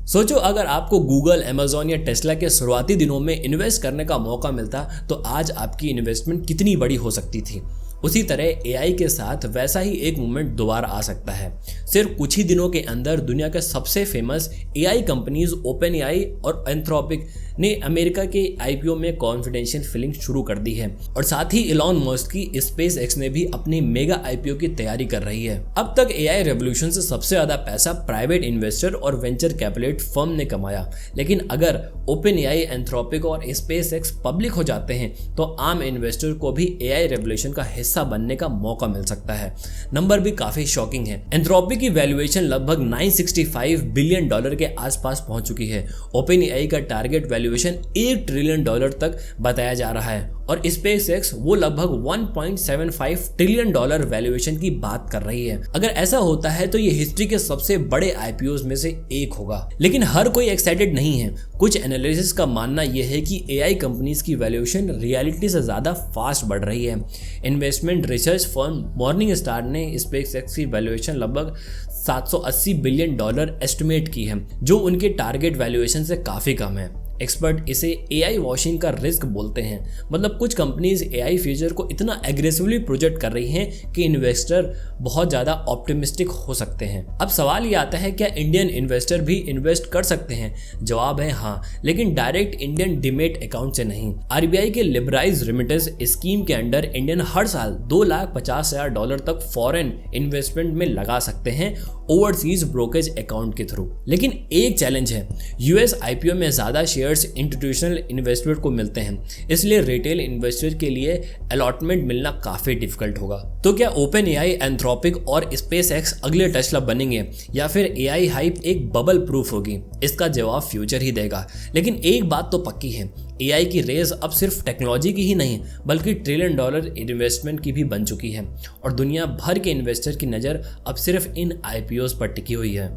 सोचो अगर आपको गूगल, अमेजॉन या टेस्ला के शुरुआती दिनों में इन्वेस्ट करने का मौका मिलता तो आज आपकी इन्वेस्टमेंट कितनी बड़ी हो सकती थी। उसी तरह एआई के साथ वैसा ही एक मूवमेंट दोबारा आ सकता है। सिर्फ कुछ ही दिनों के अंदर दुनिया के सबसे famous AI companies open AI और एंथ्रोपिक ने अमेरिका के आईपीओ में कॉन्फिडेंशियल फिलिंग शुरू कर दी है और साथ ही इलॉन मस्क की स्पेस एक्स ने भी अपनी मेगा आईपीओ की तैयारी कर रही है। अब तक एआई रेवोल्यूशन से सबसे ज्यादा पैसा प्राइवेट इन्वेस्टर और वेंचर कैपिटल फर्म ने कमाया, लेकिन अगर ओपन एआई, एंथ्रोपिक और स्पेस एक्स पब्लिक हो जाते हैं तो आम इन्वेस्टर को भी एआई रेवोल्यूशन का हिस्सा बनने का मौका मिल सकता है। नंबर भी काफी शॉकिंग है। एंथ्रोपिक की वैल्यूएशन लगभग $965 बिलियन के आसपास पहुंच चुकी है। ओपन एआई का टारगेट वैल्यूएशन $1 ट्रिलियन तक बताया जा रहा है और स्पेस एक्स वो लगभग $1.75 ट्रिलियन वैल्यूएशन की बात कर रही है। अगर ऐसा होता है तो ये हिस्ट्री के सबसे बड़े आईपीओ में से एक होगा। लेकिन हर कोई एक्साइटेड नहीं है। कुछ एनालिसिस का मानना यह है कि एआई कंपनीज की वैल्यूएशन रियलिटी से ज्यादा फास्ट बढ़ रही है। Investment research firm morning star ने स्पेस एक्स की वैल्यूएशन लगभग $780 बिलियन एस्टिमेट की है, जो उनके टारगेट वैल्यूएशन से काफी कम है। एक्सपर्ट इसे एआई वॉशिंग का रिस्क बोलते हैं। मतलब कुछ कंपनीज एआई फ्यूचर को इतना एग्रेसिवली प्रोजेक्ट कर रही हैं कि इन्वेस्टर बहुत ज़्यादा ऑप्टिमिस्टिक हो सकते हैं। अब सवाल ये आता है, क्या इंडियन इन्वेस्टर भी इन्वेस्ट कर सकते हैं? जवाब है हाँ, लेकिन डायरेक्ट इंडियन डीमेट अकाउंट से नहीं। आरबीआई के लिबराइज रेमिटेंस स्कीम के अंडर इंडियन हर साल $2,50,000 तक फॉरेन इन्वेस्टमेंट में लगा सकते हैं ओवरसीज ब्रोकरेज अकाउंट के थ्रू। लेकिन एक चैलेंज है, यूएस आईपीओ में ज्यादा शेयर्स इंस्टीट्यूशनल इन्वेस्टर को मिलते हैं, इसलिए रिटेल इन्वेस्टर के लिए अलॉटमेंट मिलना काफी डिफिकल्ट होगा। तो क्या ओपन एआई, एंथ्रोपिक और स्पेस एक्स अगले टेस्ला बनेंगे या फिर एआई हाइप एक बबल प्रूफ होगी? इसका जवाब फ्यूचर ही देगा। लेकिन एक बात तो पक्की है, एआई की रेस अब सिर्फ टेक्नोलॉजी की ही नहीं बल्कि $1 ट्रिलियन इन्वेस्टमेंट की भी बन चुकी है और दुनिया भर के इन्वेस्टर की नज़र अब सिर्फ इन आईपीओज पर टिकी हुई है।